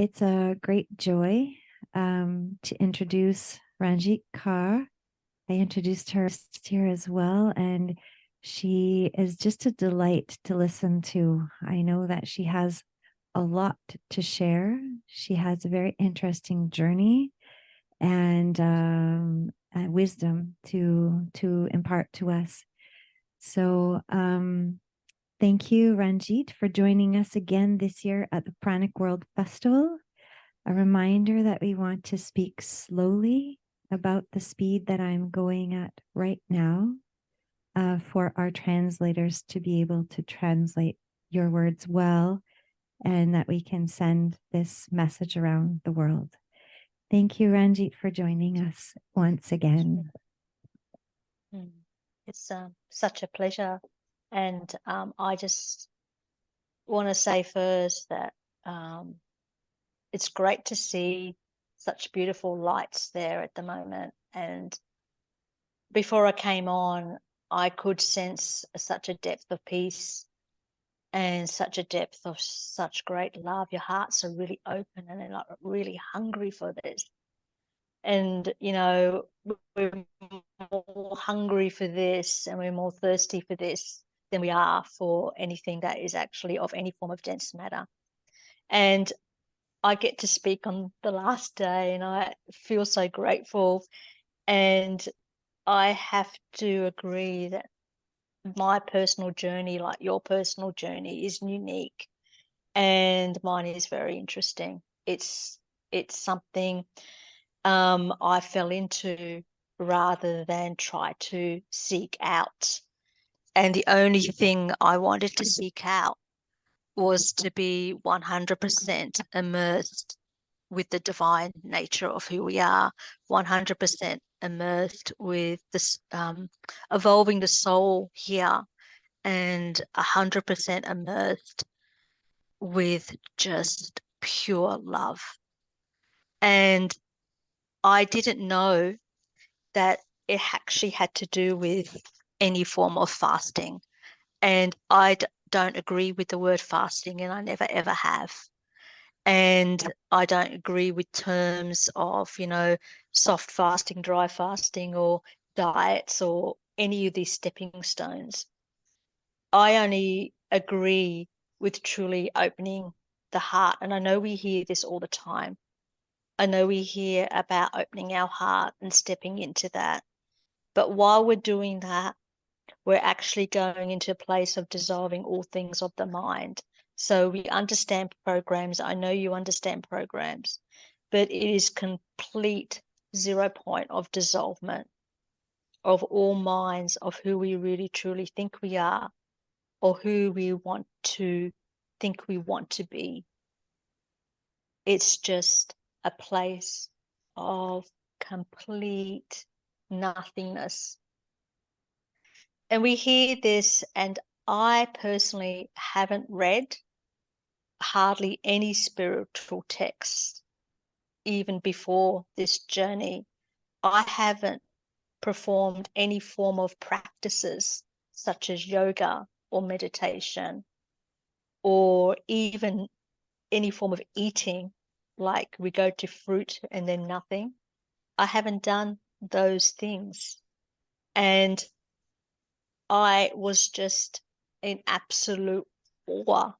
It's a great joy to introduce Ranjeet Kaur. I introduced her here as well, and she is just a delight to listen to. I know that she has a lot to share. She has a very interesting journey and wisdom to impart to us. So thank you, Ranjeet, for joining us again this year at the Pranic World Festival. A reminder that we want to speak slowly about the speed that I'm going at right now for our translators to be able to translate your words well and that we can send this message around the world. Thank you, Ranjeet, for joining us once again. It's such a pleasure. And I just want to say first that it's great to see such beautiful lights there at the moment. And before I came on, I could sense such a depth of peace and such a depth of such great love. Your hearts are really open and they're like really hungry for this. And, you know, we're more hungry for this and we're more thirsty for this than we are for anything that is actually of any form of dense matter. And I get to speak on the last day and I feel so grateful. And I have to agree that my personal journey, like your personal journey, is unique and mine is very interesting. It's something I fell into rather than try to seek out. And the only thing I wanted to seek out was to be 100% immersed with the divine nature of who we are, 100% immersed with this evolving the soul here, and 100% immersed with just pure love. And I didn't know that it actually had to do with any form of fasting. And I don't agree with the word fasting, and I never ever have. And I don't agree with terms of, you know, soft fasting, dry fasting, or diets, or any of these stepping stones. I only agree with truly opening the heart. And I know we hear this all the time. I know we hear about opening our heart and stepping into that. But while we're doing that, we're actually going into a place of dissolving all things of the mind. So we understand programs. I know you understand programs, but it is complete 0 point of dissolvement of all minds of who we really truly think we are or who we want to think we want to be. It's just a place of complete nothingness. And we hear this, and I personally haven't read hardly any spiritual texts even before this journey. I haven't performed any form of practices such as yoga or meditation, or even any form of eating, like we go to fruit and then nothing. I haven't done those things. And I was just in absolute awe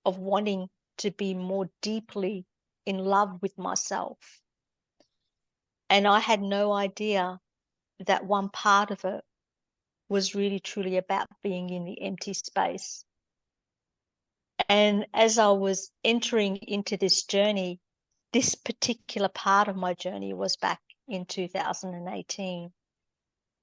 of wanting to be more deeply in love with myself. And I had no idea that one part of it was really truly about being in the empty space. And as I was entering into this journey, this particular part of my journey was back in 2018,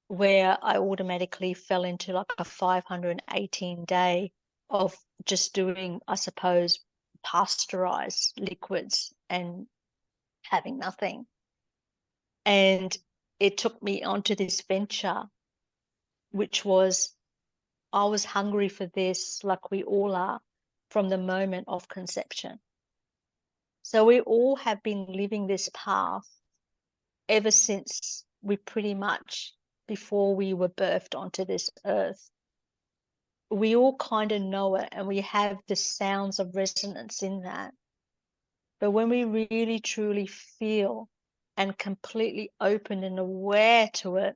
where I automatically fell into like a 518-day of just doing, I suppose, pasteurized liquids and having nothing. And it took me onto this venture, which was, I was hungry for this, like we all are, from the moment of conception. So we all have been living this path ever since we pretty much, before we were birthed onto this earth. We all kind of know it, and we have the sounds of resonance in that. But when we really truly feel and completely open and aware to it,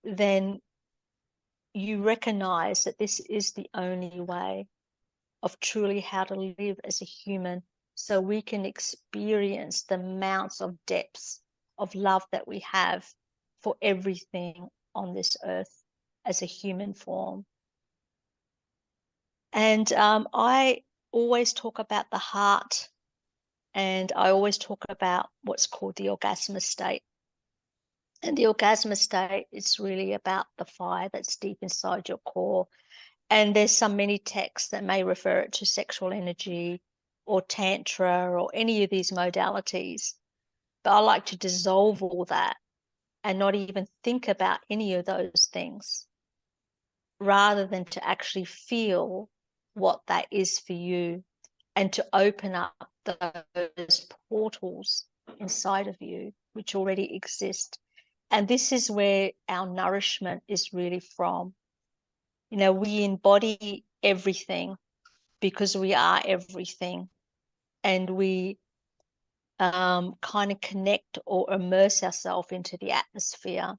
then you recognize that this is the only way of truly how to live as a human, so we can experience the amounts of depths of love that we have for everything on this earth as a human form. And I always talk about the heart, and I always talk about what's called the orgasmic state. And the orgasmic state is really about the fire that's deep inside your core. And there's many texts that may refer it to sexual energy or tantra or any of these modalities. But I like to dissolve all that and not even think about any of those things, rather than to actually feel what that is for you, and to open up those portals inside of you which already exist. And this is where our nourishment is really from. You know, we embody everything because we are everything, and we kind of connect or immerse ourselves into the atmosphere.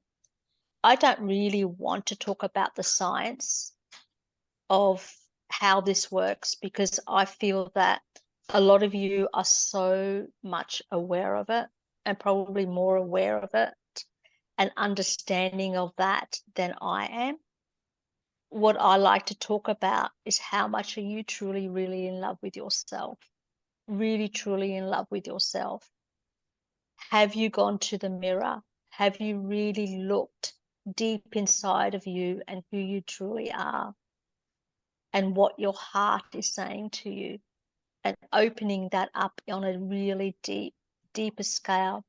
I don't really want to talk about the science of how this works, because I feel that a lot of you are so much aware of it, and probably more aware of it and understanding of that than I am. What I like to talk about is how much are you truly, really in love with yourself? Really, truly in love with yourself? Have you gone to the mirror? Have you really looked deep inside of you and who you truly are, and what your heart is saying to you, and opening that up on a really deeper scale?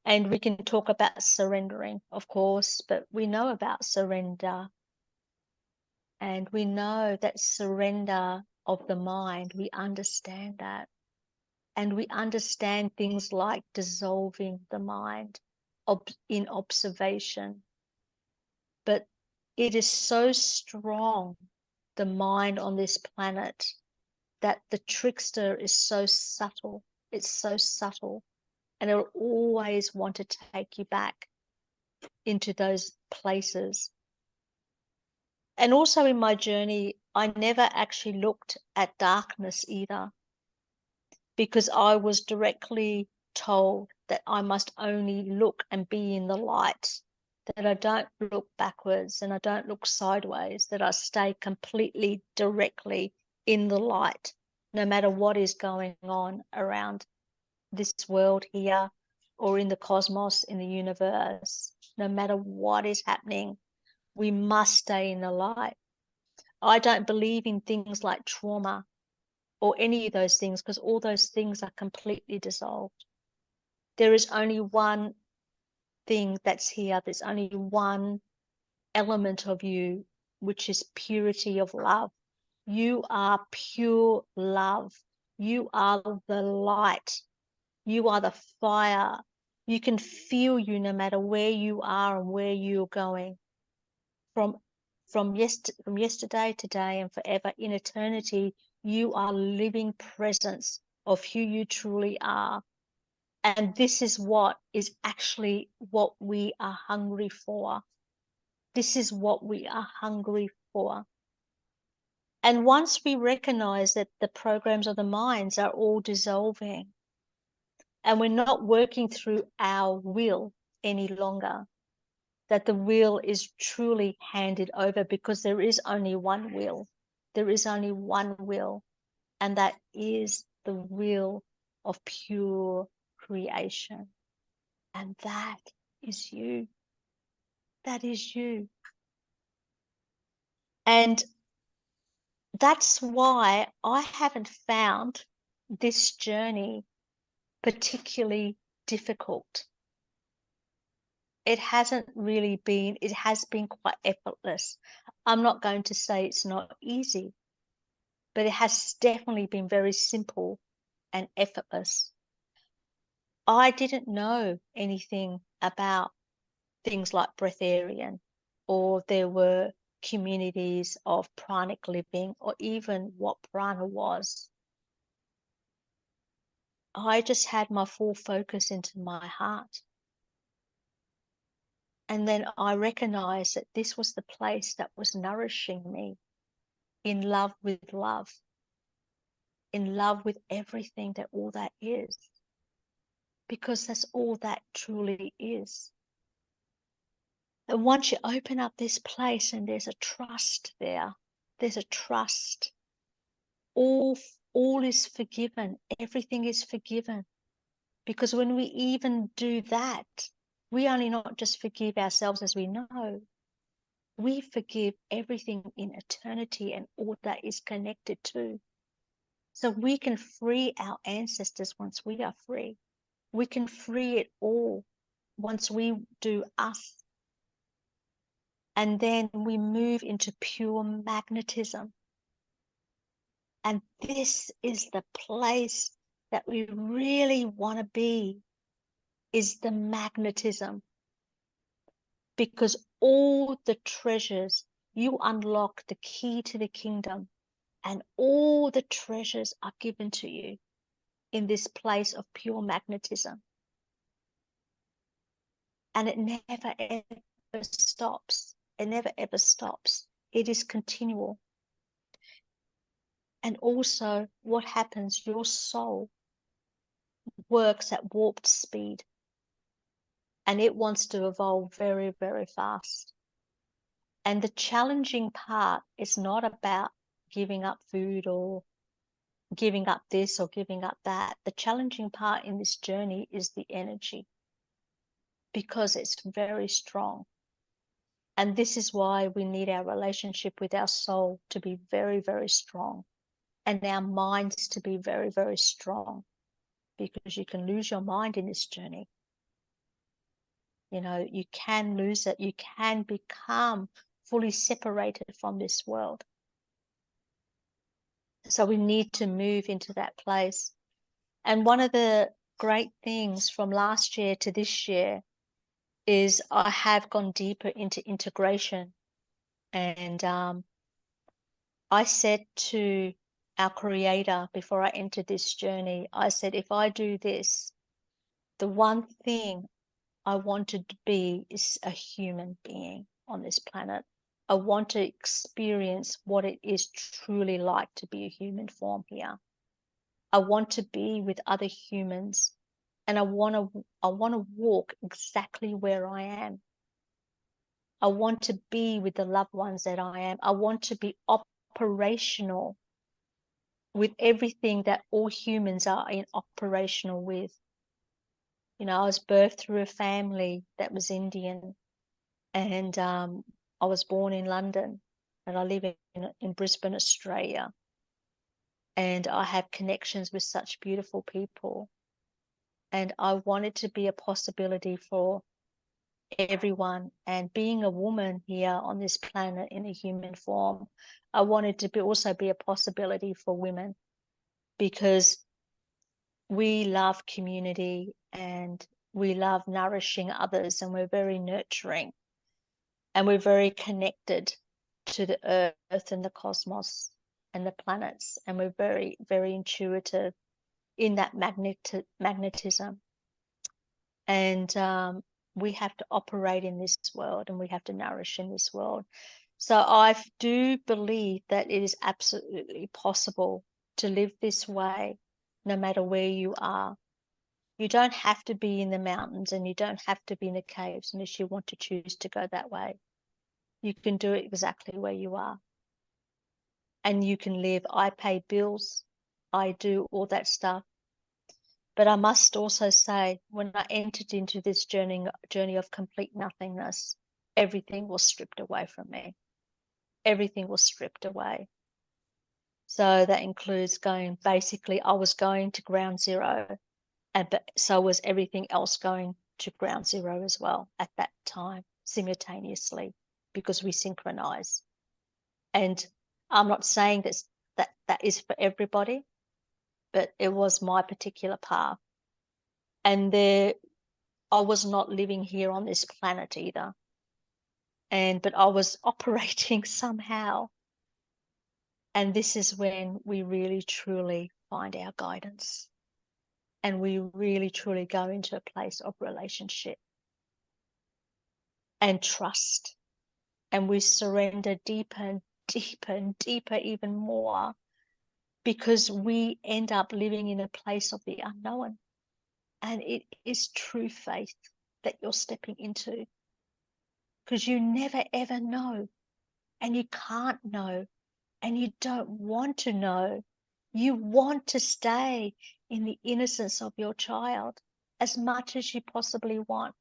And we can talk about surrendering, of course, but we know about surrender. And we know that surrender of the mind, we understand that. And we understand things like dissolving the mind in observation. But it is so strong, the mind on this planet, that the trickster is so subtle. It's so subtle. And it'll always want to take you back into those places. And also in my journey, I never actually looked at darkness either, because I was directly told that I must only look and be in the light, that I don't look backwards and I don't look sideways, that I stay completely directly in the light, no matter what is going on around this world here or in the cosmos, in the universe. No matter what is happening, we must stay in the light. I don't believe in things like trauma or any of those things, because all those things are completely dissolved. There is only one thing that's here. There's only one element of you, which is purity of love. You are pure love. You are the light. You are the fire. You can feel you no matter where you are and where you're going. From yesterday, today, and forever, in eternity, you are living presence of who you truly are. And this is what is actually what we are hungry for. This is what we are hungry for. And once we recognize that the programs of the minds are all dissolving, and we're not working through our will any longer, that the will is truly handed over, because there is only one will. There is only one will, and that is the will of pure creation. And that is you. That is you. And that's why I haven't found this journey particularly difficult. It hasn't really been, it has been quite effortless. I'm not going to say it's not easy, but it has definitely been very simple and effortless. I didn't know anything about things like breatharian, or there were communities of pranic living, or even what prana was. I just had my full focus into my heart. And then I recognized that this was the place that was nourishing me, in love with love, in love with everything that all that is, because that's all that truly is. And once you open up this place and there's a trust there, there's a trust. All is forgiven. Everything is forgiven. Because when we even do that, we only not just forgive ourselves as we know, we forgive everything in eternity and all that is connected to. So we can free our ancestors once we are free. We can free it all once we do us. And then we move into pure magnetism. And this is the place that we really want to be, is the magnetism. Because all the treasures, you unlock the key to the kingdom, and all the treasures are given to you in this place of pure magnetism. And it never ever stops. It never ever stops. It is continual. And also, what happens, your soul works at warped speed, and it wants to evolve very, very fast. And the challenging part is not about giving up food or giving up this or giving up that. The challenging part in this journey is the energy, because it's very strong. And this is why we need our relationship with our soul to be very, very strong, and our minds to be very, very strong, because you can lose your mind in this journey. You know, you can lose it. You can become fully separated from this world. So we need to move into that place. And one of the great things from last year to this year is I have gone deeper into integration. And I said to our Creator before I entered this journey, I said, if I do this, the one thing I wanted to be is a human being on this planet. I want to experience what it is truly like to be a human form here. I want to be with other humans, and I want to walk exactly where I am. I want to be with the loved ones that I am. I want to be operational with everything that all humans are in operational with. You know, I was birthed through a family that was Indian, and I was born in London, and I live in Brisbane, Australia. And I have connections with such beautiful people. And I wanted to be a possibility for everyone. And being a woman here on this planet in a human form, I wanted to also be a possibility for women, because we love community and we love nourishing others, and we're very nurturing, and we're very connected to the earth and the cosmos and the planets, and we're very, very intuitive in that magnetism. And we have to operate in this world, and we have to nourish in this world. So I do believe that it is absolutely possible to live this way no matter where you are. You don't have to be in the mountains, and you don't have to be in the caves unless you want to choose to go that way. You can do it exactly where you are. And you can live. I pay bills. I do all that stuff. But I must also say, when I entered into this journey of complete nothingness, everything was stripped away from me. Everything was stripped away. So that includes I was going to ground zero, but so was everything else going to ground zero as well at that time, simultaneously, because we synchronize. And I'm not saying that is for everybody, but it was my particular path. And I was not living here on this planet either. But I was operating somehow. And this is when we really truly find our guidance. And we really truly go into a place of relationship and trust. And we surrender deeper and deeper and deeper, even more, because we end up living in a place of the unknown. And it is true faith that you're stepping into, because you never ever know, and you can't know, and you don't want to know. You want to stay in the innocence of your child as much as you possibly want,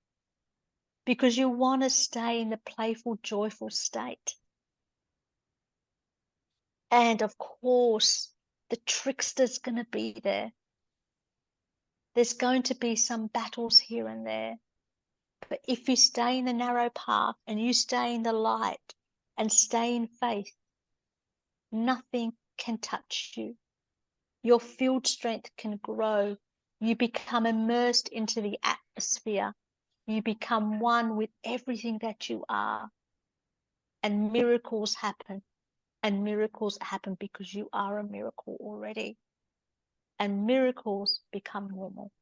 because you want to stay in the playful, joyful state. And of course, the trickster's going to be there. There's going to be some battles here and there. But if you stay in the narrow path and you stay in the light and stay in faith, nothing can touch you. Your field strength can grow. You become immersed into the atmosphere. You become one with everything that you are. And miracles happen. And miracles happen because you are a miracle already. And miracles become normal.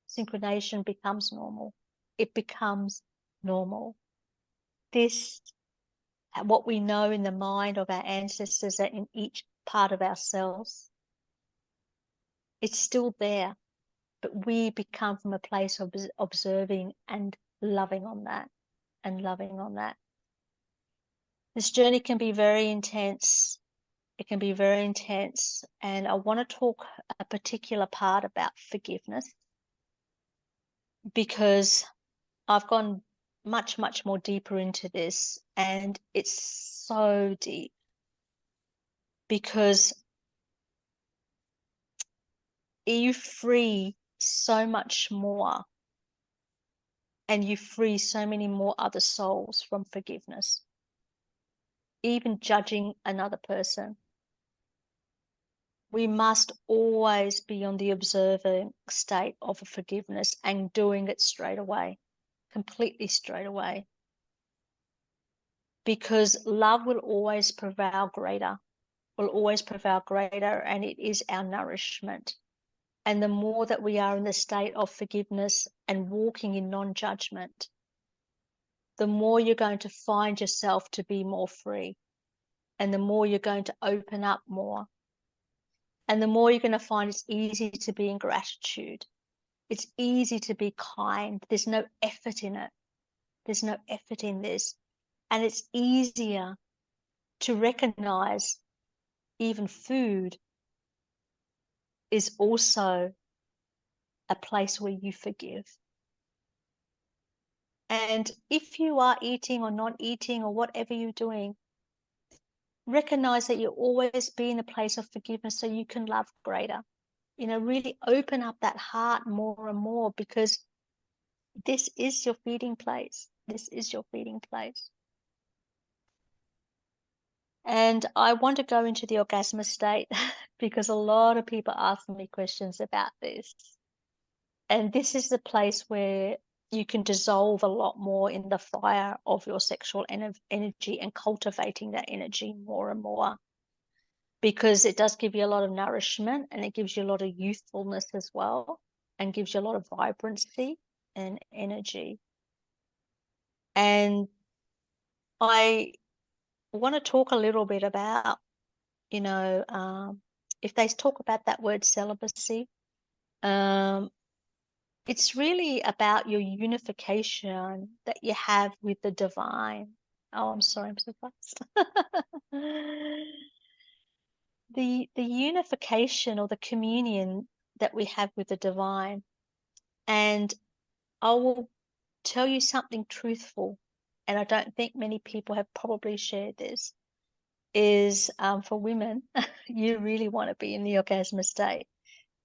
Synchronization becomes normal. It becomes normal. This, what we know in the mind of our ancestors, that in each part of ourselves, it's still there, but we become from a place of observing and loving on that, and loving on that. This journey can be very intense. It can be very intense. And I want to talk a particular part about forgiveness, because I've gone much, much more deeper into this, and it's so deep, because you free so much more, and you free so many more other souls from forgiveness, even judging another person. We must always be on the observing state of forgiveness and doing it straight away, completely straight away, because love will always prevail greater, and it is our nourishment. And the more that we are in the state of forgiveness and walking in non-judgment, the more you're going to find yourself to be more free, and the more you're going to open up more, and the more you're going to find it's easy to be in gratitude. It's easy to be kind. There's no effort in it. There's no effort in this. And it's easier to recognize even food is also a place where you forgive. And if you are eating or not eating or whatever you're doing, recognize that you'll always be in a place of forgiveness so you can love greater. Really open up that heart more and more, because this is your feeding place. This is your feeding place. And I want to go into the orgasmic state because a lot of people ask me questions about this. And this is the place where you can dissolve a lot more in the fire of your sexual energy and cultivating that energy more and more, because it does give you a lot of nourishment, and it gives you a lot of youthfulness as well, and gives you a lot of vibrancy and energy. And I want to talk a little bit about, if they talk about that word celibacy, it's really about your unification that you have with the divine. Oh, I'm sorry, I'm so fast. The unification or the communion that we have with the divine. And I will tell you something truthful, and I don't think many people have probably shared this, is for women, you really want to be in the orgasmic state,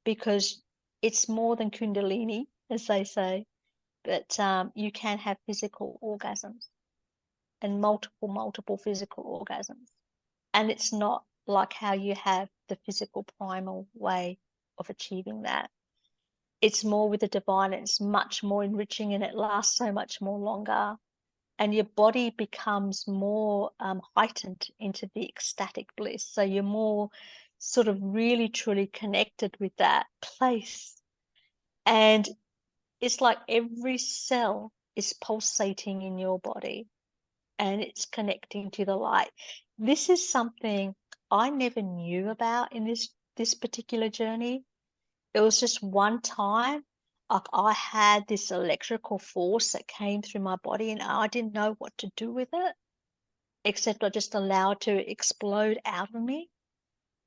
because it's more than kundalini, as they say, but you can have physical orgasms, and multiple physical orgasms. And it's not like how you have the physical primal way of achieving that. it's more with the divine. It's much more enriching, and it lasts so much more longer. And your body becomes more heightened into the ecstatic bliss. So you're more sort of really truly connected with that place. And it's like every cell is pulsating in your body and it's connecting to the light. This is something I never knew about in this particular journey. It was just one time, like, I had this electrical force that came through my body and I didn't know what to do with it, except I just allowed it to explode out of me.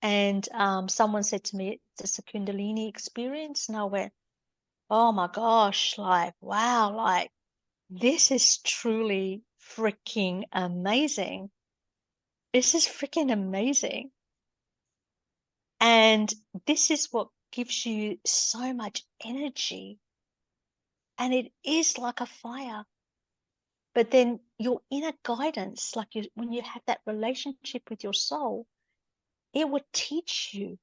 And someone said to me, it's a Kundalini experience. And I went, oh my gosh, like, wow, like, this is truly freaking amazing. This is freaking amazing. And this is what gives you so much energy. And it is like a fire. But then your inner guidance, like when you have that relationship with your soul, it would teach you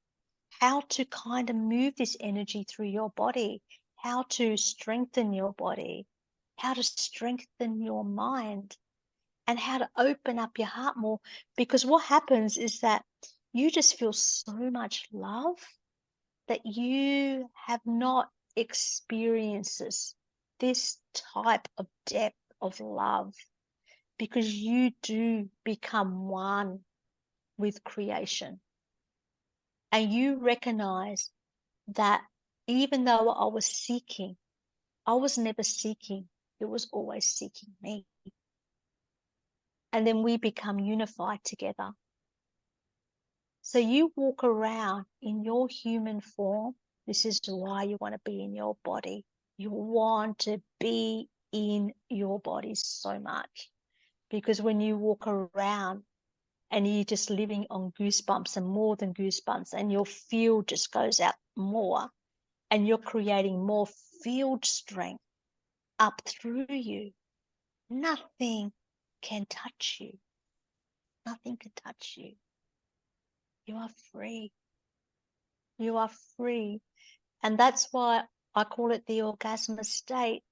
how to kind of move this energy through your body, how to strengthen your body, how to strengthen your mind, and how to open up your heart more. Because what happens is that you just feel so much love that you have not experienced this type of depth of love, because you do become one with creation. And you recognize that even though I was seeking, I was never seeking, it was always seeking me. And then we become unified together. So you walk around in your human form. This is why you want to be in your body. You want to be in your body so much, because when you walk around and you're just living on goosebumps and more than goosebumps, and your field just goes out more, and you're creating more field strength up through you, nothing can touch you. Nothing can touch you. You are free. You are free. And that's why I call it the orgasmic state.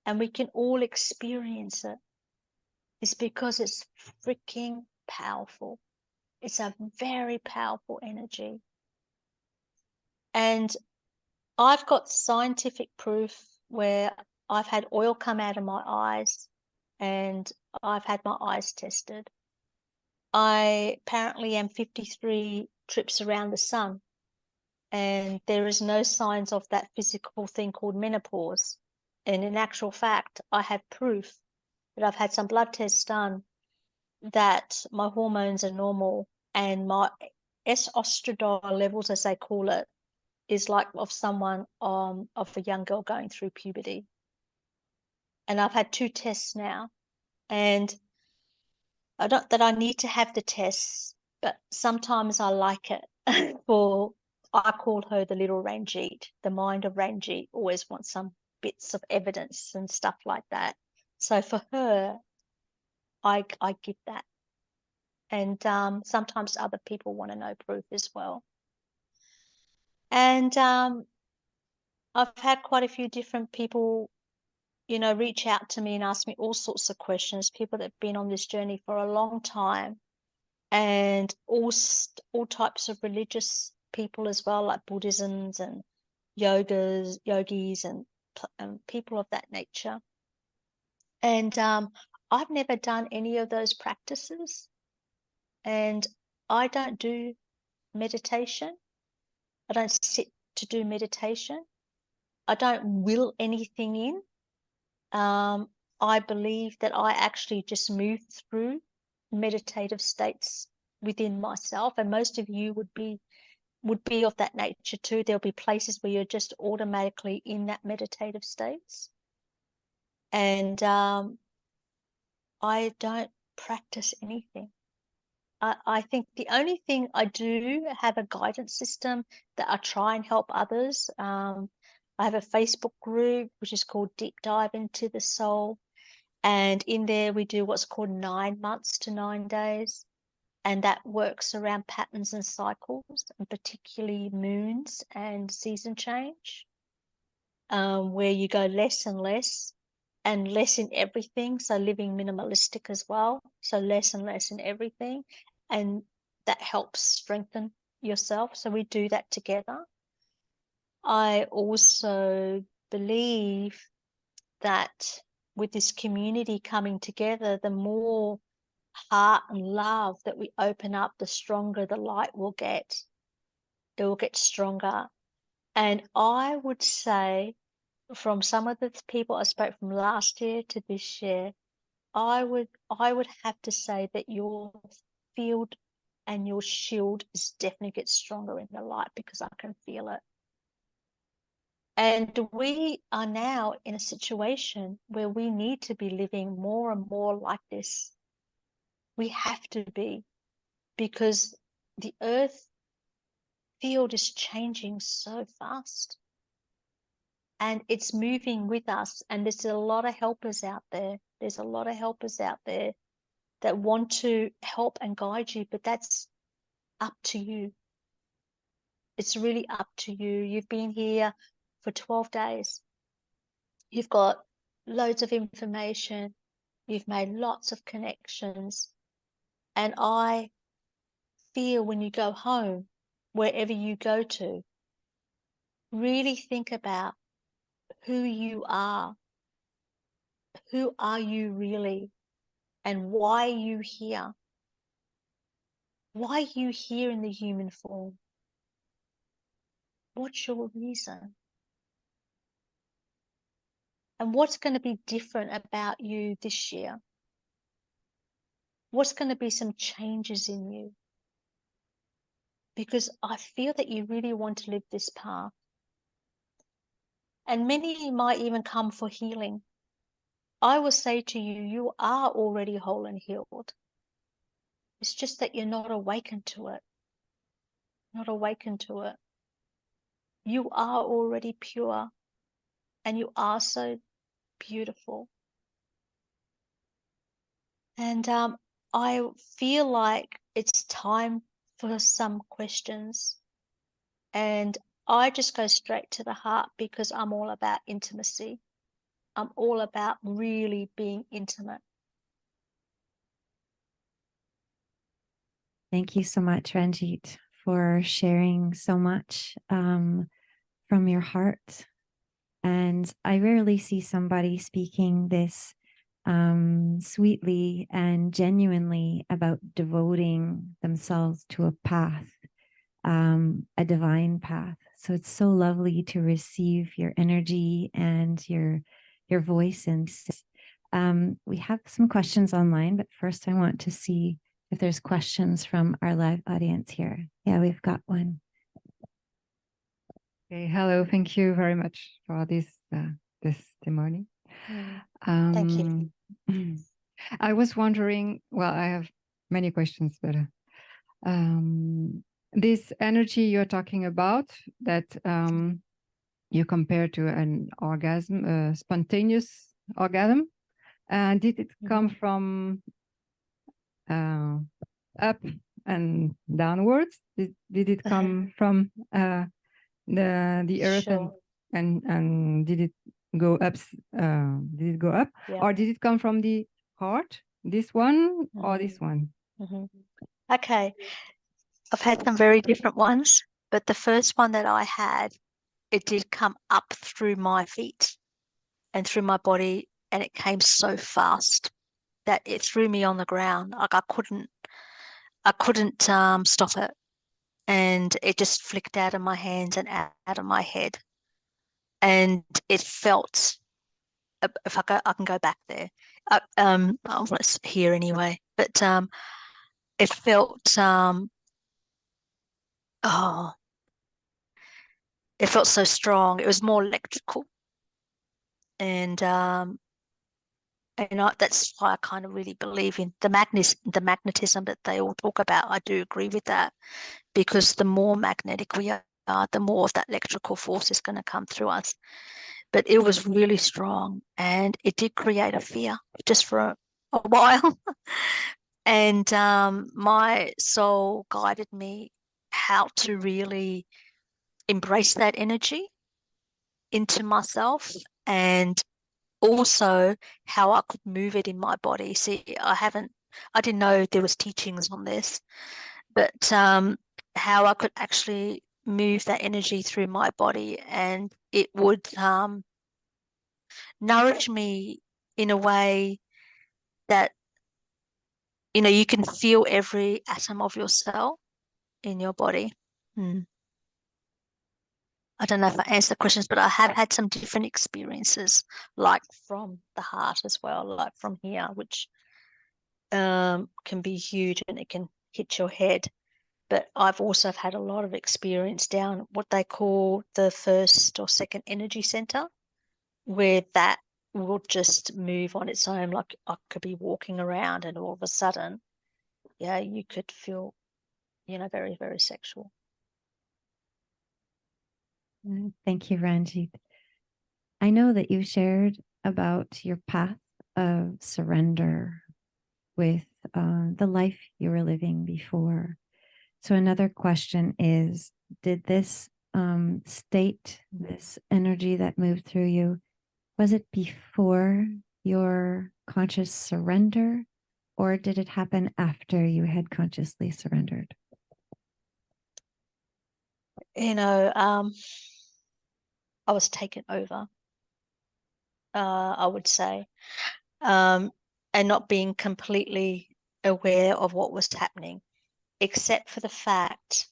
And we can all experience it. It's because it's freaking powerful. It's a very powerful energy. And I've got scientific proof where I've had oil come out of my eyes and I've had my eyes tested. I apparently am 53 trips around the sun, and there is no signs of that physical thing called menopause. And in actual fact, I have proof that I've had some blood tests done that my hormones are normal, and my estradiol levels, as they call it, is like of someone of a young girl going through puberty. And I've had 2 tests now, and I don't that I need to have the tests, but sometimes I like it. For I call her the little Ranjeet, the mind of Ranjeet always wants some bits of evidence and stuff like that. So for her, I give that. And sometimes other people want to know proof as well. And I've had quite a few different people, reach out to me and ask me all sorts of questions, people that have been on this journey for a long time, and all types of religious people as well, like Buddhisms and yogis and people of that nature. And I've never done any of those practices, and I don't do meditation. I don't sit to do meditation. I don't will anything in. I believe that I actually just move through meditative states within myself, and most of you would be of that nature too. There'll be places where you're just automatically in that meditative states. And I don't practice anything. I think the only thing I do have a guidance system that I try and help others. I have a Facebook group which is called Deep Dive into the Soul. And in there we do what's called 9 months to 9 days. And that works around patterns and cycles, and particularly moons and season change. where you go less and less in everything. So living minimalistic as well. So less and less in everything. And that helps strengthen yourself. So we do that together. I also believe that with this community coming together, the more heart and love that we open up, the stronger the light will get. It will get stronger. And I would say, from some of the people I spoke from last year to this year, I would have to say that your field and your shield is definitely gets stronger in the light, because I can feel it. And we are now in a situation where we need to be living more and more like this. We have to be, because the earth field is changing so fast and it's moving with us. And there's a lot of helpers out there. There's a lot of helpers out there that want to help and guide you, but that's up to you. It's really up to you. You've been here for 12 days. You've got loads of information. You've made lots of connections. And I feel when you go home, wherever you go to, really think about who you are. Who are you really? And why are you here? Why are you here in the human form? What's your reason? And what's going to be different about you this year? What's going to be some changes in you? Because I feel that you really want to live this path. And many might even come for healing. I will say to you, you are already whole and healed. It's just that you're not awakened to it. Not awakened to it. You are already pure, and you are so beautiful. And I feel like it's time for some questions. And I just go straight to the heart, because I'm all about intimacy. I'm all about really being intimate. Thank you so much, Ranjeet, for sharing so much from your heart. And I rarely see somebody speaking this sweetly and genuinely about devoting themselves to a path, a divine path. So it's so lovely to receive your energy and your voice. And we have some questions online, but first I want to see if there's questions from our live audience here. Yeah, we've got one. Okay, hello. Thank you very much for this testimony. Thank you. I was wondering, well, I have many questions, but this energy you're talking about that you compare to an orgasm, a spontaneous orgasm, did it come from up and downwards? Did it come from the earth, Sure. and did it go up? Did it go up, Yeah. or did it come from the heart? This one or this one? Okay. I've had some very different ones, but the first one that I had, it did come up through my feet and through my body, and it came so fast that it threw me on the ground. Like I couldn't stop it, and it just flicked out of my hands and out of my head. And it felt, if I can go back there. It's here anyway, but it felt it felt so strong. It was more electrical, and that's why I kind of really believe in the magnetism that they all talk about. I do agree with that, because the more magnetic we are, the more of that electrical force is going to come through us. But it was really strong, and it did create a fear just for a while. And my soul guided me how to really embrace that energy into myself, and also how I could move it in my body. See, I didn't know there was teachings on this, but how I could actually move that energy through my body, and it would nourish me in a way that, you know, you can feel every atom of your cell in your body. I don't know if I answered the questions, but I have had some different experiences, like from the heart as well, like from here, which can be huge and it can hit your head. But I've also had a lot of experience down what they call the first or second energy center, where that will just move on its own. Like I could be walking around and all of a sudden, yeah, you could feel, you know, very, very sexual. Thank you, Ranjeet. I know that you shared about your path of surrender with the life you were living before. So another question is, did this state, this energy that moved through you, was it before your conscious surrender, or did it happen after you had consciously surrendered? You know, I was taken over, I would say, and not being completely aware of what was happening, except for the fact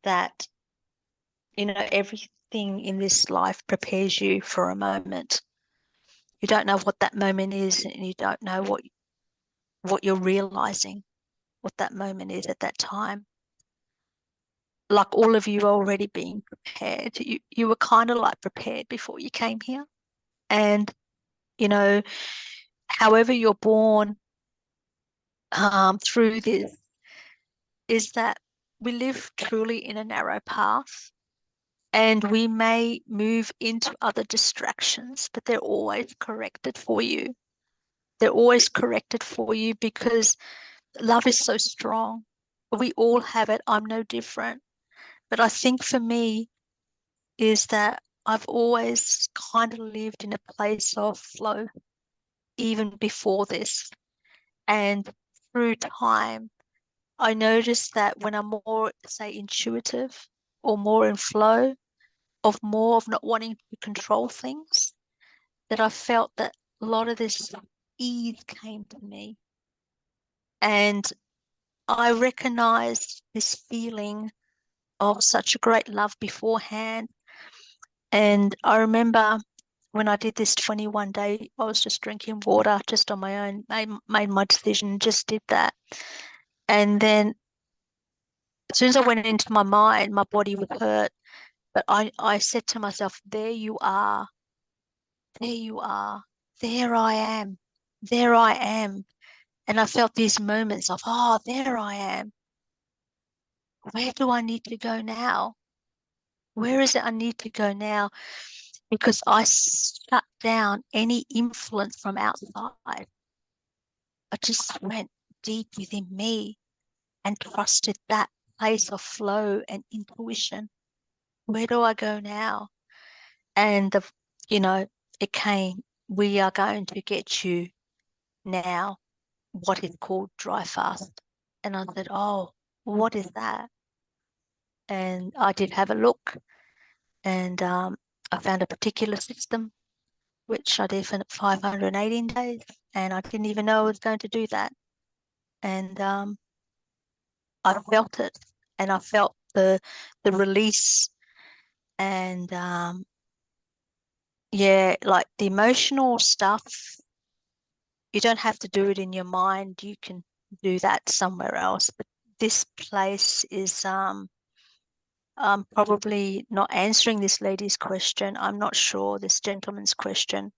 that, you know, everything in this life prepares you for a moment. You don't know what that moment is, and you don't know what you're realizing, what that moment is at that time. Like all of you are already being prepared. You were kind of like prepared before you came here. And, you know, however you're born through this, is that we live truly in a narrow path, and we may move into other distractions, but they're always corrected for you. They're always corrected for you because love is so strong. We all have it. I'm no different. But I think for me is that I've always kind of lived in a place of flow, even before this. And through time, I noticed that when I'm more, say, intuitive or more in flow, of more of not wanting to control things, that I felt that a lot of this ease came to me. And I recognized this feeling of such a great love beforehand. And I remember when I did this 21-day, I was just drinking water just on my own, made my decision, just did that. And then as soon as I went into my mind, my body would hurt. But I said to myself, there you are. There you are. There I am. There I am. And I felt these moments of, oh, there I am. Where do I need to go now? Where is it I need to go now? Because I shut down any influence from outside. I just went deep within me and trusted that place of flow and intuition. Where do I go now? And it came, we are going to get you now what is called dry fast. And I said, oh, what is that? And I did have a look, and I found a particular system which I did for 518 days, and I didn't even know I was going to do that. And I felt it, and I felt the release, and yeah, like the emotional stuff, you don't have to do it in your mind. You can do that somewhere else. But this place is I'm probably not answering this lady's question. I'm not sure, this gentleman's question.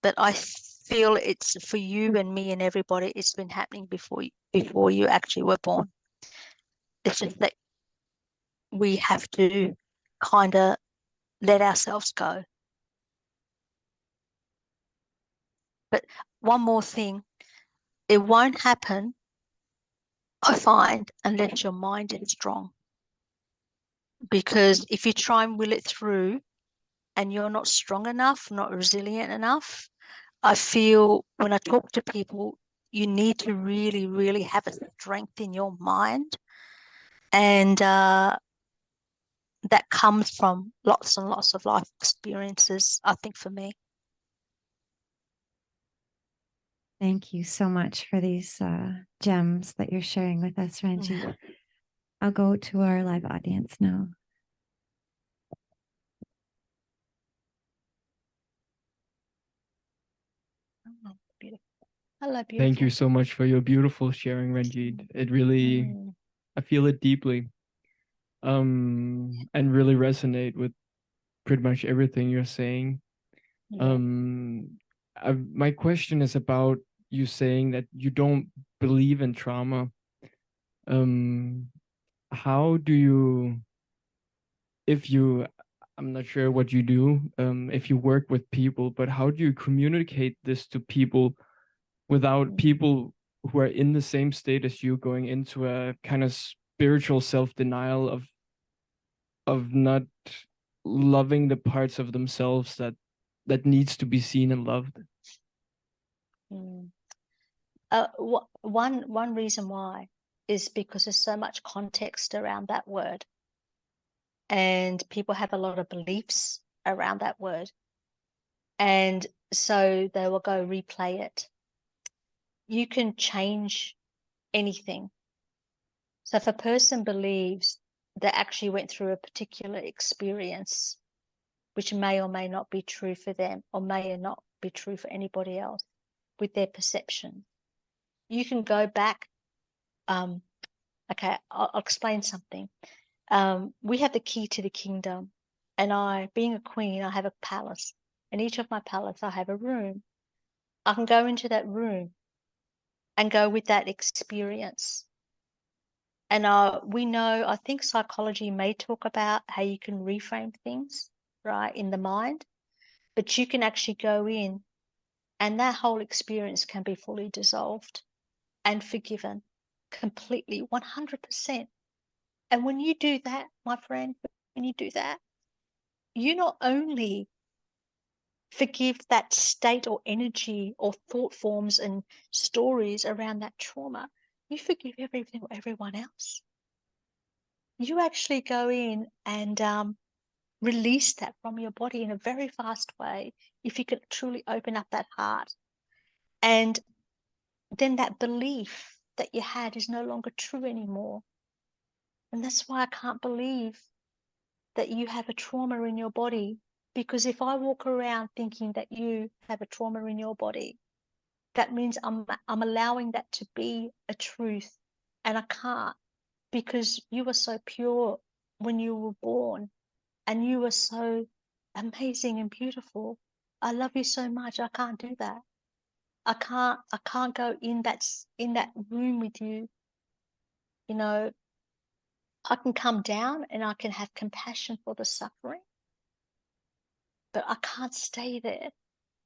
But I feel it's for you and me and everybody. It's been happening before you actually were born. It's just that we have to kind of let ourselves go. But one more thing, it won't happen, I find, unless your mind is strong. Because if you try and will it through, and you're not strong enough, not resilient enough, I feel when I talk to people, you need to really, really have a strength in your mind. And that comes from lots and lots of life experiences, I think, for me. Thank you so much for these gems that you're sharing with us, Ranjeet. I'll go to our live audience now. Oh, beautiful. Hello, beautiful. Thank you so much for your beautiful sharing, Ranjeet. It really, I feel it deeply, and really resonate with pretty much everything you're saying. Yeah. My question is about you saying that you don't believe in trauma. How do you, if you, I'm not sure what you do, if you work with people, but how do you communicate this to people without people who are in the same state as you going into a kind of spiritual self-denial of not loving the parts of themselves that needs to be seen and loved? One reason why is because there's so much context around that word, and people have a lot of beliefs around that word, and so they will go replay it. You can change anything. So if a person believes they actually went through a particular experience, which may or may not be true for them, or may or not be true for anybody else, with their perception, you can go back. Okay, I'll explain something. We have the key to the kingdom, and I, being a queen, I have a palace. In each of my palace, I have a room. I can go into that room and go with that experience. And we know, I think psychology may talk about how you can reframe things, right, in the mind, but you can actually go in and that whole experience can be fully dissolved and forgiven completely, 100%. And when you do that, my friend, when you do that, you not only forgive that state or energy or thought forms and stories around that trauma, you forgive everyone else. You actually go in and release that from your body in a very fast way if you can truly open up that heart. And then that belief that you had is no longer true anymore. And that's why I can't believe that you have a trauma in your body, because if I walk around thinking that you have a trauma in your body, that means I'm allowing that to be a truth, and I can't, because you were so pure when you were born, and you were so amazing and beautiful. I love you so much. I can't do that. I can't go in that room with you. You know, I can come down and I can have compassion for the suffering, but I can't stay there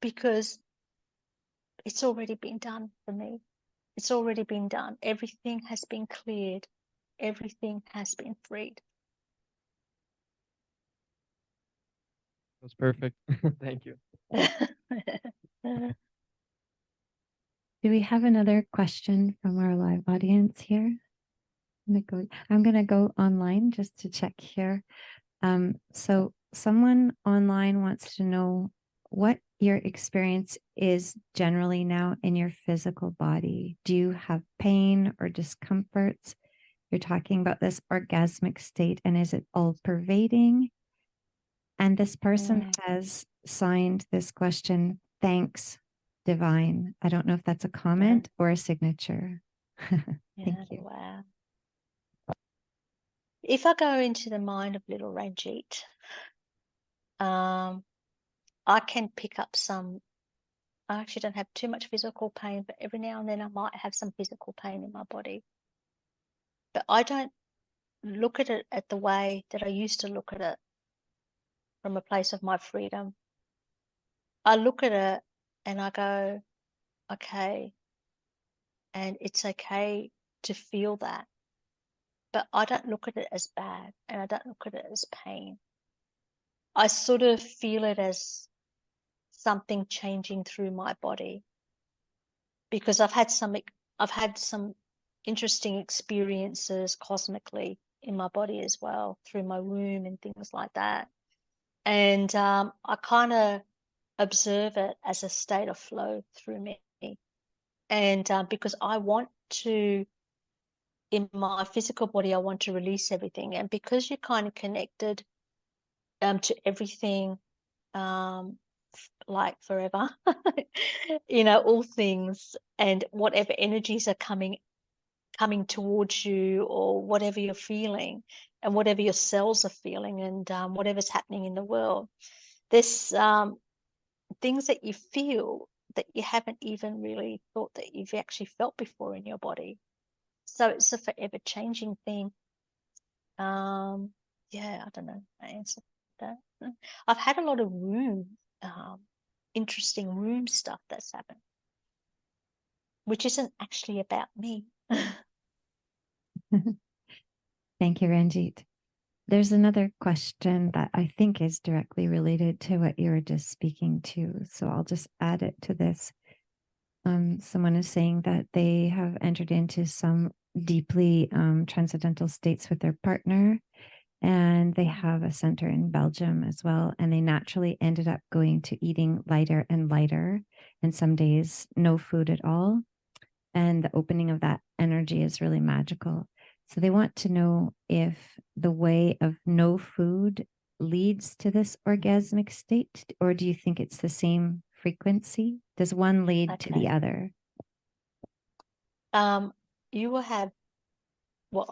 because it's already been done for me. It's already been done. Everything has been cleared. Everything has been freed. That's perfect. Thank you. Do we have another question from our live audience here? I'm gonna go online just to check here. So someone online wants to know what your experience is generally now in your physical body. Do you have pain or discomforts? You're talking about this orgasmic state, and is it all pervading? And this person has signed this question, thanks, divine. I don't know if that's a comment or a signature. Thank you. Wow. If I go into the mind of little Ranjeet, I can pick up some. I actually don't have too much physical pain, but every now and then I might have some physical pain in my body. But I don't look at it at the way that I used to look at it, from a place of my freedom. I look at it and I go, okay, and it's okay to feel that. But I don't look at it as bad, and I don't look at it as pain. I sort of feel it as something changing through my body, because I've had some interesting experiences cosmically in my body as well, through my womb and things like that. And I kind of observe it as a state of flow through me. And because I want to, in my physical body, I want to release everything. And because you're kind of connected to everything, like forever, all things and whatever energies are coming towards you, or whatever you're feeling and whatever your cells are feeling, and whatever's happening in the world, there's things that you feel that you haven't even really thought that you've actually felt before in your body. So it's a forever changing thing. Yeah, I don't know. I answered that. I've had a lot of interesting room stuff that's happened, which isn't actually about me. Thank you, Ranjeet. There's another question that I think is directly related to what you were just speaking to. So I'll just add it to this. Someone is saying that they have entered into some deeply transcendental states with their partner, and they have a center in Belgium as well. And they naturally ended up going to eating lighter and lighter, and some days no food at all. And the opening of that energy is really magical. So they want to know if the way of no food leads to this orgasmic state, or do you think it's the same frequency? Does one lead to the other? You will have what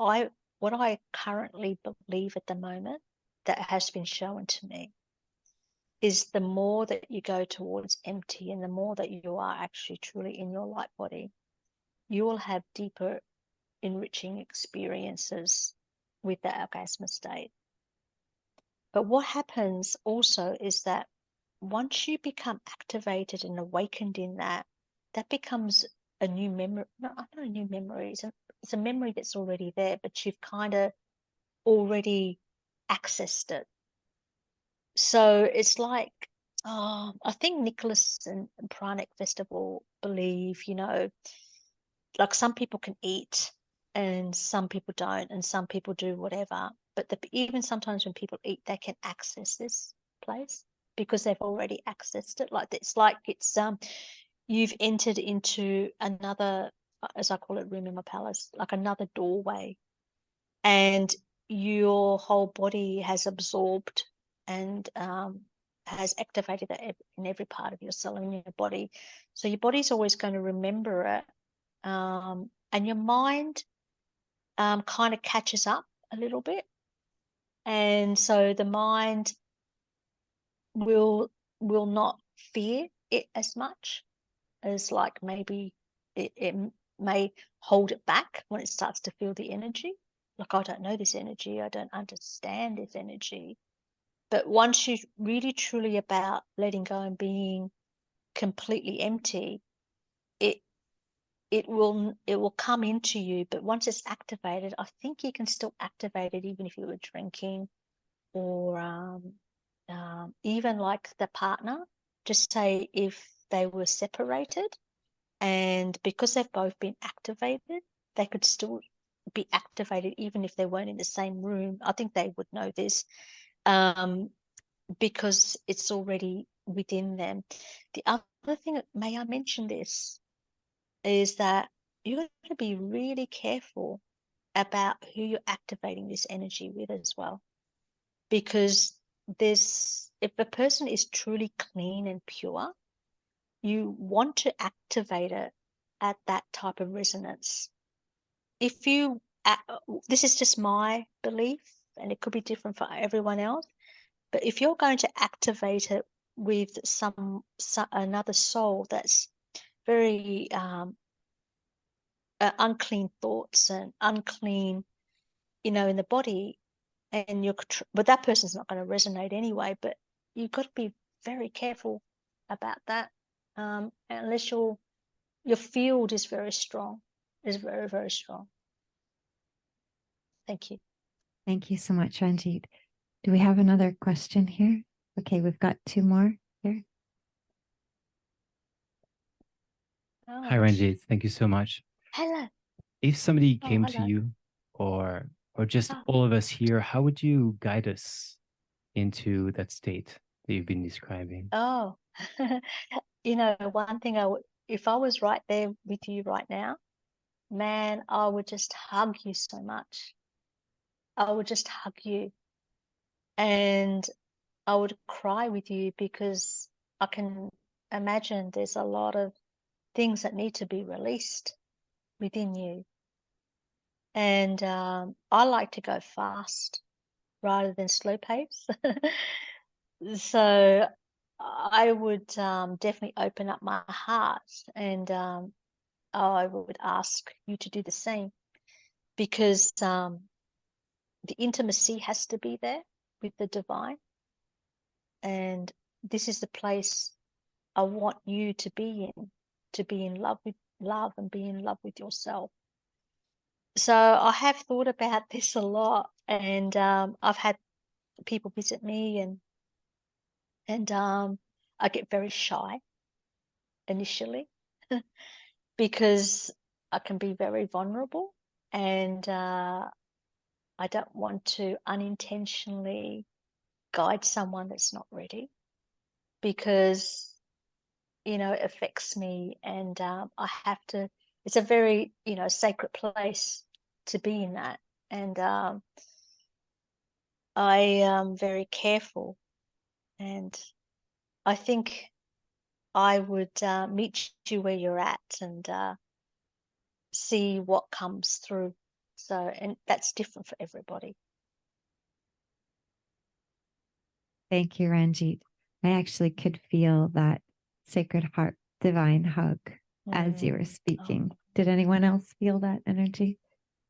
I currently believe at the moment that has been shown to me is the more that you go towards empty and the more that you are actually truly in your light body, you will have deeper, enriching experiences with the orgasmic state. But what happens also is that once you become activated and awakened in that becomes a new memory. Not a new memory. It's a memory that's already there, but you've kind of already accessed it. So it's like, I think Nicholas and Pranic Festival believe, like some people can eat and some people don't, and some people do whatever. But even sometimes when people eat, they can access this place because they've already accessed it. Like it's you've entered into another, as I call it, room in my palace, like another doorway, and your whole body has absorbed and has activated that in every part of your cell in your body. So your body's always going to remember it, and your mind kind of catches up a little bit, and so the mind will not fear it as much as like maybe it may hold it back when it starts to feel the energy. Like, I don't know this energy, I don't understand this energy. But once you really truly about letting go and being completely empty, it will come into you. But once it's activated, I think you can still activate it even if you were drinking, or even like the partner. Just say if they were separated, and because they've both been activated, they could still be activated even if they weren't in the same room. I think they would know this, because it's already within them. The other thing, may I mention this, is that you've got to be really careful about who you're activating this energy with as well. Because if a person is truly clean and pure, you want to activate it at that type of resonance. If you, this is just my belief, and it could be different for everyone else, but if you're going to activate it with another soul that's very unclean thoughts and unclean, in the body, and but that person's not going to resonate anyway. But you've got to be very careful about that, unless your field is very strong, is very, very strong. Thank you. Thank you so much, Ranjeet. Do we have another question here? Okay, we've got two more here. Hi, Ouch. Ranjeet. Thank you so much. Hello. If somebody Oh, came to hello. you, or just Oh. all of us here, how would you guide us into that state that you've been describing? Oh, you know, one thing if I was right there with you right now, man, I would just hug you so much. I would just hug you and I would cry with you because I can imagine there's a lot of things that need to be released within you. And I like to go fast rather than slow pace. So I would definitely open up my heart and I would ask you to do the same because the intimacy has to be there with the divine. And this is the place I want you to be in love with love and be in love with yourself. So I have thought about this a lot, and I've had people visit me, and I get very shy initially because I can be very vulnerable, and I don't want to unintentionally guide someone that's not ready because you know it affects me, and I have to. It's a very sacred place to be in that, and I am very careful, and I think I would meet you where you're at and see what comes through. So, and that's different for everybody. Thank you, Ranjit. I actually could feel that Sacred Heart divine hug as you were speaking. Oh, Did anyone else feel that energy?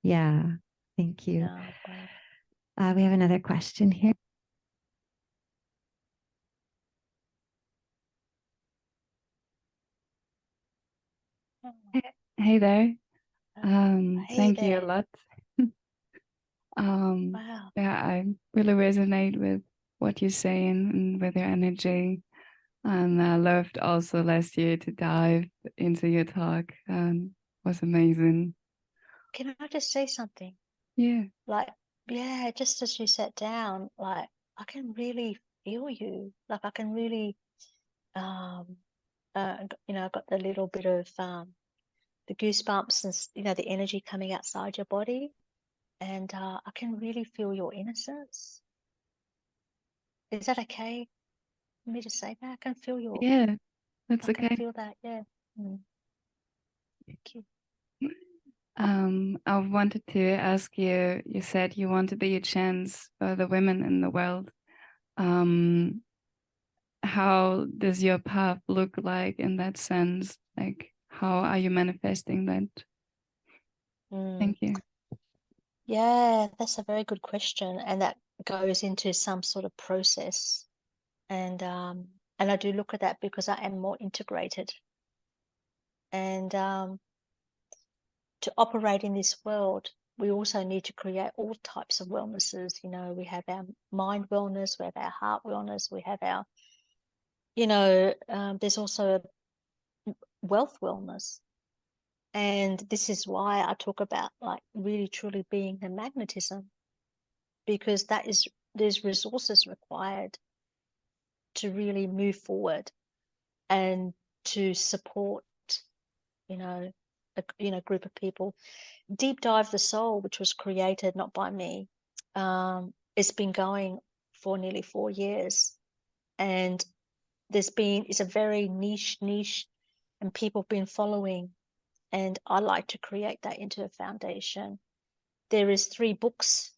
Yeah, thank you. no, wow. We have another question here. Hey there. Hey Thank you a there. lot. Wow. Yeah, I really resonate with what you're saying and with your energy. And I loved also last year to dive into your talk. Was amazing. Can I just say something? Yeah. Like, yeah, just as you sat down, like I can really feel you. Like I can really, um, I got the little bit of the goosebumps and the energy coming outside your body, and I can really feel your innocence. Is that okay for me to say that? I can feel Yeah, that's I can okay. feel that. Yeah. Mm. Thank you. I wanted to ask you, you said you want to be a chance for the women in the world. How does your path look like in that sense? Like, how are you manifesting that? Thank you. Yeah, that's a very good question, and that goes into some sort of process. And I do look at that because I am more integrated. And to operate in this world, we also need to create all types of wellnesses. You know, we have our mind wellness, we have our heart wellness, we have our, there's also wealth wellness. And this is why I talk about like really truly being the magnetism, because there's resources required to really move forward and to support, a group of people. Deep Dive the Soul, which was created not by me, it's been going for nearly 4 years, and it's a very niche, and people have been following, and I like to create that into a foundation. There is 3 books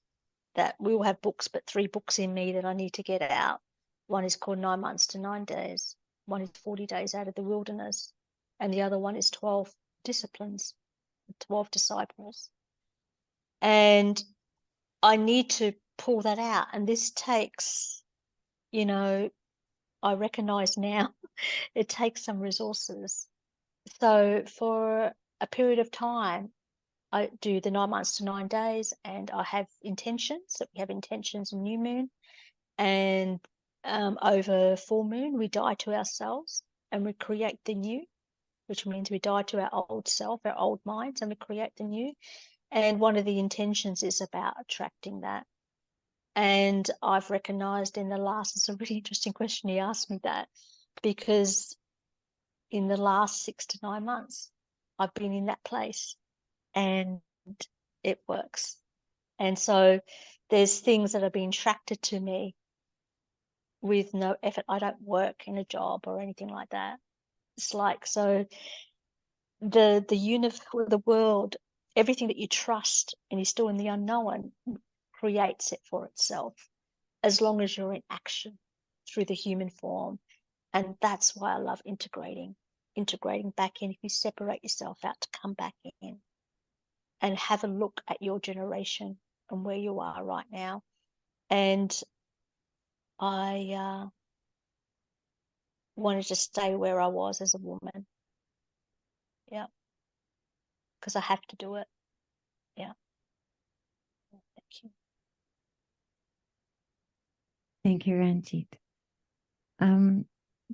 that we all have books, but 3 books in me that I need to get out. One is called 9 Months to 9 Days. One is 40 Days Out of the Wilderness. And the other one is 12 Disciplines, 12 Disciples. And I need to pull that out. And this takes, I recognize now it takes some resources. So for a period of time, I do the 9 months to 9 days, and I have intentions. So we have intentions in new moon, and over full moon, we die to ourselves and we create the new, which means we die to our old self, our old minds, and we create the new. And one of the intentions is about attracting that. And I've recognized in the last, it's a really interesting question he asked me that, because in the last 6 to 9 months, I've been in that place and it works. And so there's things that are being attracted to me with no effort. I don't work in a job or anything like that. It's like, so the universe, the world, everything that you trust and you're still in the unknown creates it for itself, as long as you're in action through the human form. And that's why I love integrating back in. If you separate yourself out to come back in and have a look at your generation and where you are right now. And I wanted to stay where I was as a woman. Yeah. Because I have to do it. Yeah. Thank you. Thank you, Ranjeet.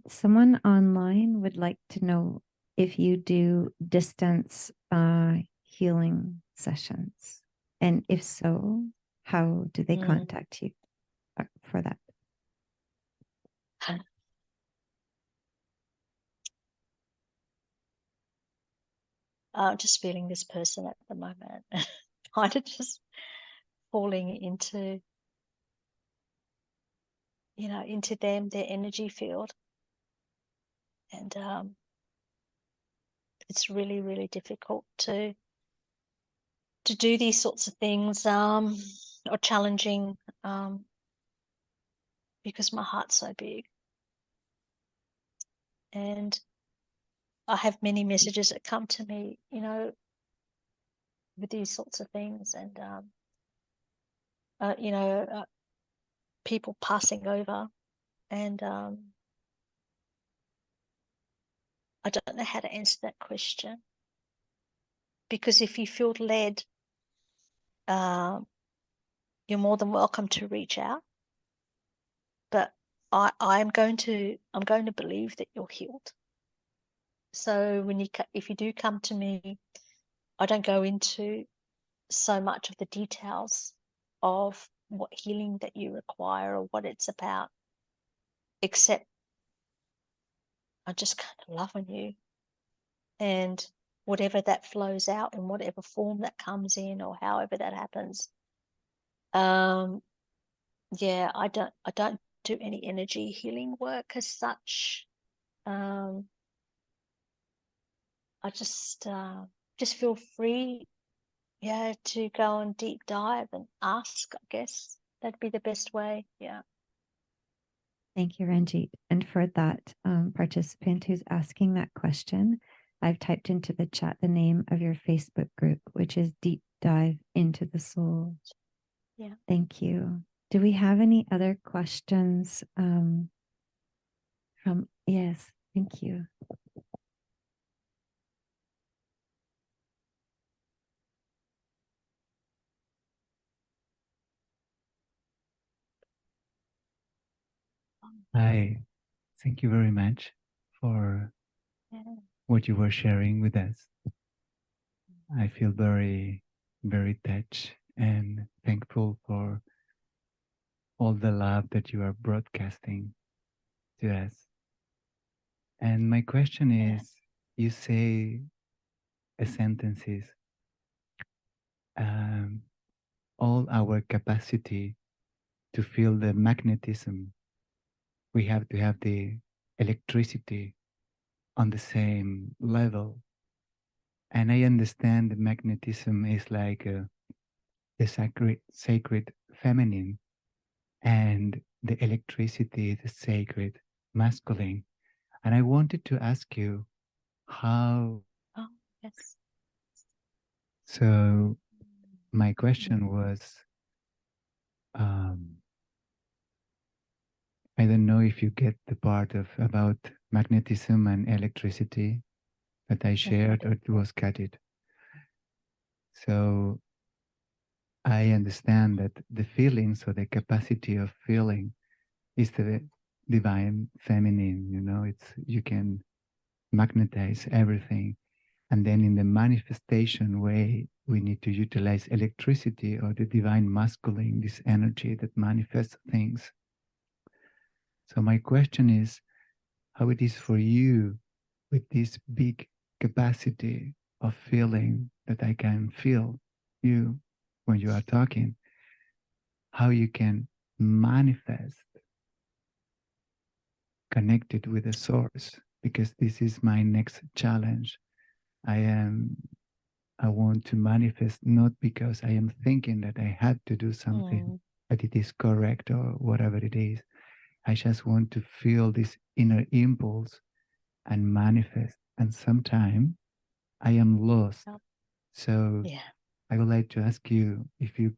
Someone online would like to know if you do distance healing sessions, and if so, how do they contact you for that? Just feeling this person at the moment, kind of just falling into, into them, their energy field. And it's really, really difficult to do these sorts of things, or challenging, because my heart's so big. And I have many messages that come to me, with these sorts of things, and people passing over, and I don't know how to answer that question, because if you feel led, you're more than welcome to reach out. But I'm going to believe that you're healed. So if you do come to me, I don't go into so much of the details of what healing that you require or what it's about, except I just kind of love on you, and whatever that flows out in whatever form that comes in, or however that happens. Yeah, I don't do any energy healing work as such. I just feel free, to go and deep dive and ask. I guess that'd be the best way. Yeah. Thank you, Ranjeet. And for that participant who's asking that question, I've typed into the chat the name of your Facebook group, which is Deep Dive into the Soul. Yeah. Thank you. Do we have any other questions yes, thank you. Hi, thank you very much for what you were sharing with us. I feel very, very touched and thankful for all the love that you are broadcasting to us. And my question is, you say a sentence is, all our capacity to feel the magnetism, we have to have the electricity on the same level. And I understand the magnetism is like the sacred feminine, and the electricity, the sacred masculine. And I wanted to ask you how. Oh, yes. So my question was, I don't know if you get the part of about magnetism and electricity that I shared, or it was cutted. So I understand that the feelings, or the capacity of feeling, is the divine feminine, you know, you can magnetize everything. And then in the manifestation way, we need to utilize electricity or the divine masculine, this energy that manifests things. So my question is how it is for you with this big capacity of feeling that I can feel you when you are talking, how you can manifest connected with the source, because this is my next challenge. I want to manifest not because I am thinking that I had to do something, that it is correct or whatever it is. I just want to feel this inner impulse and manifest. And sometimes I am lost. So Yeah. I would like to ask you if you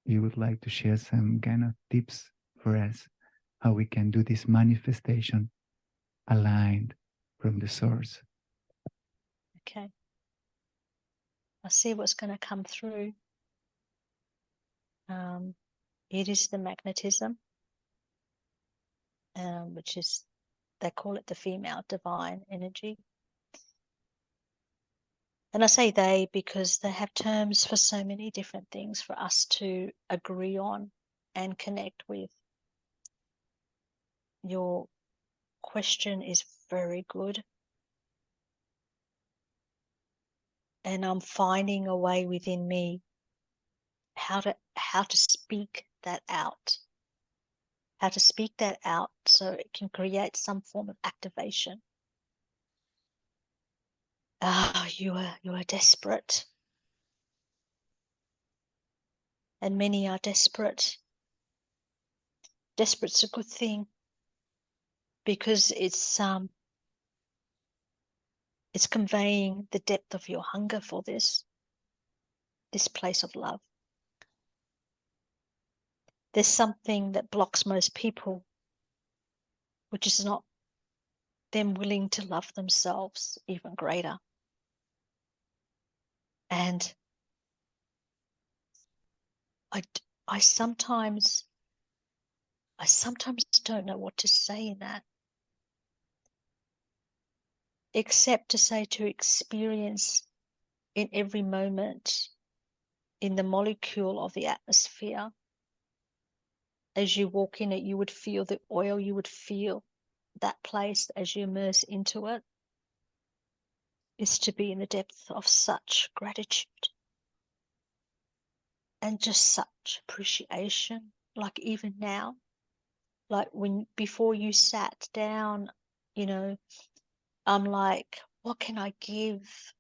you would like to share some kind of tips for us how we can do this manifestation aligned from the source. Okay. I see what's going to come through. It is the magnetism, which is, they call it the female divine energy. And I say they because they have terms for so many different things for us to agree on and connect with. Your question is very good. And I'm finding a way within me how to speak that out. How to speak that out so it can create some form of activation. You are desperate. And many are desperate. Desperate's a good thing because it's conveying the depth of your hunger for this place of love. There's something that blocks most people, which is not them willing to love themselves even greater. And I sometimes don't know what to say in that, except to say to experience in every moment, in the molecule of the atmosphere. As you walk in it, you would feel the oil, you would feel that place as you immerse into it, is to be in the depth of such gratitude and just such appreciation. Like even now, like before you sat down, you know, I'm like, what can I give?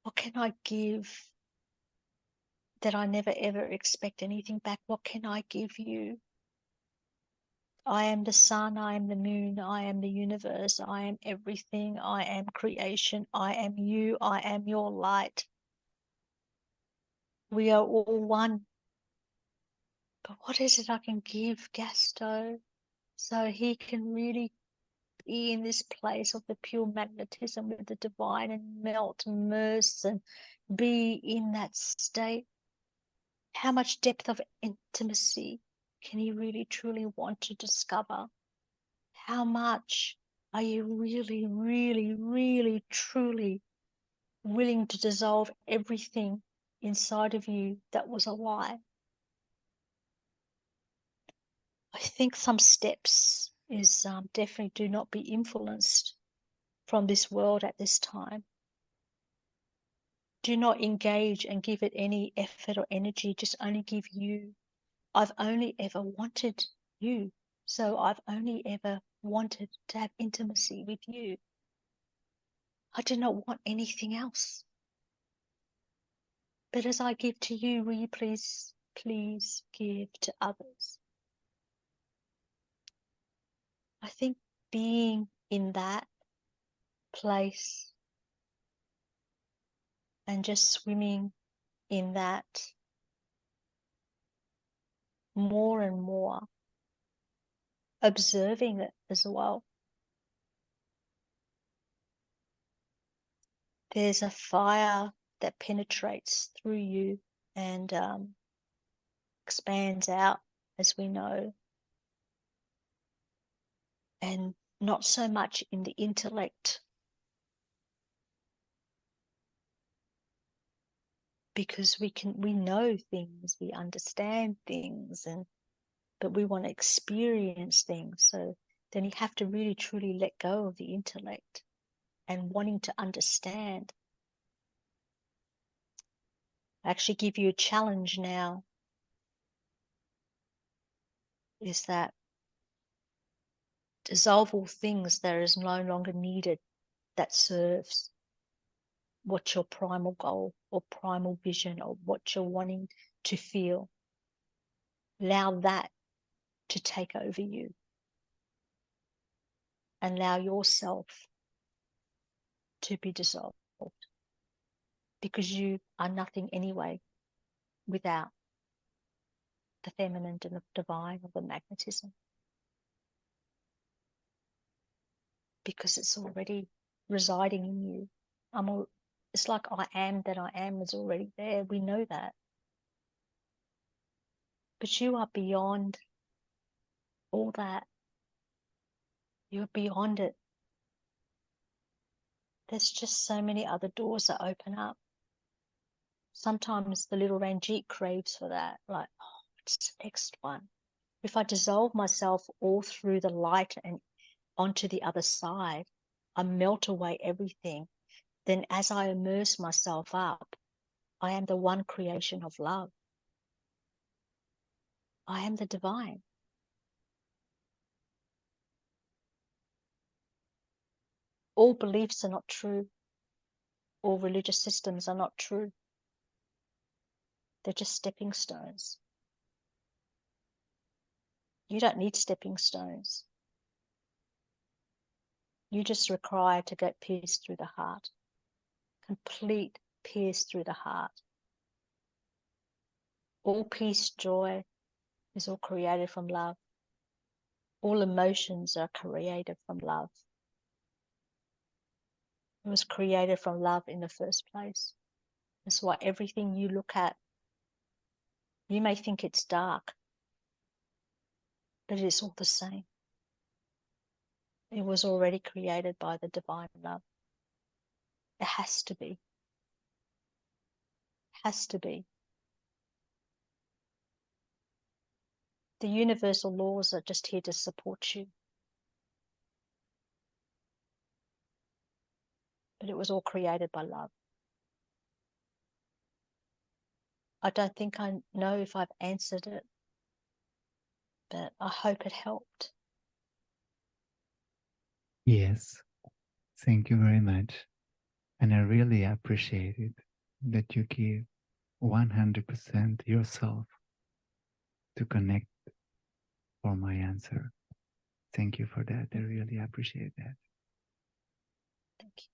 What can I give that I never ever expect anything back? What can I give you? I am the sun, I am the moon, I am the universe, I am everything, I am creation, I am you, I am your light. We are all one. But what is it I can give Gasto so he can really be in this place of the pure magnetism with the divine and melt, immerse, and be in that state? How much depth of intimacy can he really truly want to discover? How much are you really, really, really, truly willing to dissolve everything inside of you that was a lie? I think some steps is definitely do not be influenced from this world at this time. Do not engage and give it any effort or energy. Just only give you. I've only ever wanted you. So I've only ever wanted to have intimacy with you. I do not want anything else. But as I give to you, will you please give to others? I think being in that place and just swimming in that more and more, observing it as well. There's a fire that penetrates through you and expands out, as we know. and not so much in the intellect, because we know things, we understand things, but we want to experience things. So then you have to really truly let go of the intellect and wanting to understand. I actually give you a challenge now, is that dissolve all things that is no longer needed, that serves what your primal goal or primal vision or what you're wanting to feel. Allow that to take over you. And allow yourself to be dissolved, because you are nothing anyway without the feminine and the divine or the magnetism, because it's already residing in you. It's like I am that I am is already there. We know that. But you are beyond all that. You're beyond it. There's just so many other doors that open up. Sometimes the little Ranjeet craves for that, like, oh, what's the next one? If I dissolve myself all through the light and onto the other side, I melt away everything. Then as I immerse myself up, I am the one creation of love. I am the divine. All beliefs are not true. All religious systems are not true. They're just stepping stones. You don't need stepping stones. You just require to get peace through the heart. Complete peace through the heart. All peace, joy is all created from love. All emotions are created from love. It was created from love in the first place. That's why everything you look at, you may think it's dark, but it is all the same. It was already created by the divine love. It has to be. It has to be. The universal laws are just here to support you. But it was all created by love. I don't think I know if I've answered it, but I hope it helped. Yes, thank you very much. And I really appreciate it that you give 100% yourself to connect for my answer. Thank you for that. I really appreciate that. Thank you.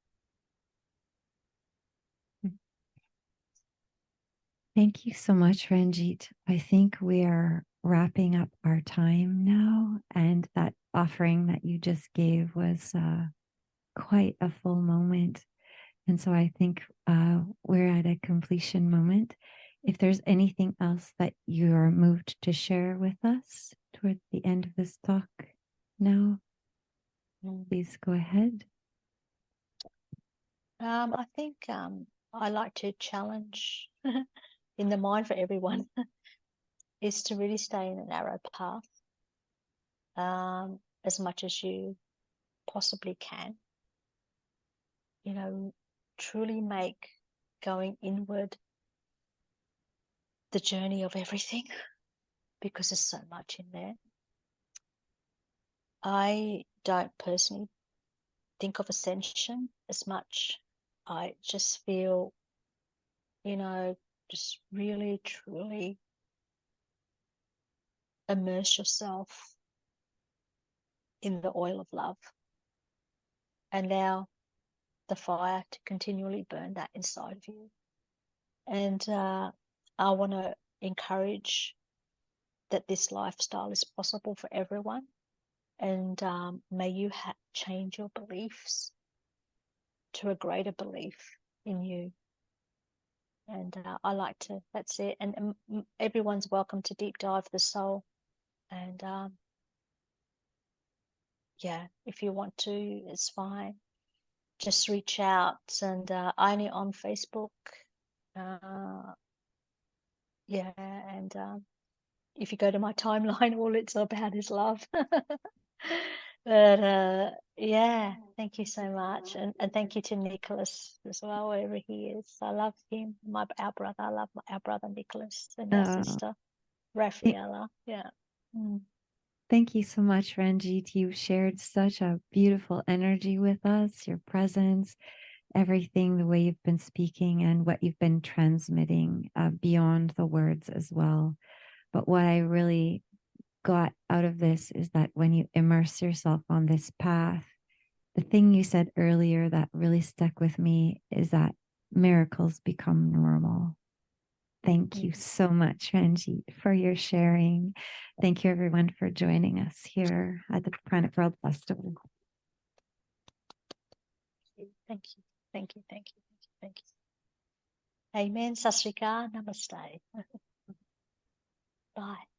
Thank you so much, Ranjeet. I think we are wrapping up our time now, and that offering that you just gave was quite a full moment. And so I think we're at a completion moment. If there's anything else that you are moved to share with us toward the end of this talk now, please go ahead. I think I like to challenge in the mind for everyone is to really stay in a narrow path as much as you possibly can. You know, truly make going inward the journey of everything, because there's so much in there. I don't personally think of ascension as much. I just feel, you know, just really, truly immerse yourself in the oil of love and allow the fire to continually burn that inside of you. And I want to encourage that this lifestyle is possible for everyone. And may you change your beliefs to a greater belief in you. And I like to, that's it. And everyone's welcome to deep dive the soul. And yeah, if you want to, it's fine. Just reach out, and only on Facebook. Yeah, and if you go to my timeline, all it's about is love. But yeah, thank you so much, and thank you to Nicholas as well, wherever he is. I love him, our brother. I love our brother Nicholas and our Oh, sister Rafaela. Yeah. Mm. thank you so much, Ranjit. You shared such a beautiful energy with us, your presence, everything, the way you've been speaking and what you've been transmitting beyond the words as well. But what I really got out of this is that when you immerse yourself on this path, the thing you said earlier that really stuck with me is that miracles become normal. Thank you so much, Ranjit, for your sharing. Thank you, everyone, for joining us here at the Pranic World Festival. Thank you. Thank you. Thank you. Thank you. Amen. Sat Sri Akal. Namaste. Bye.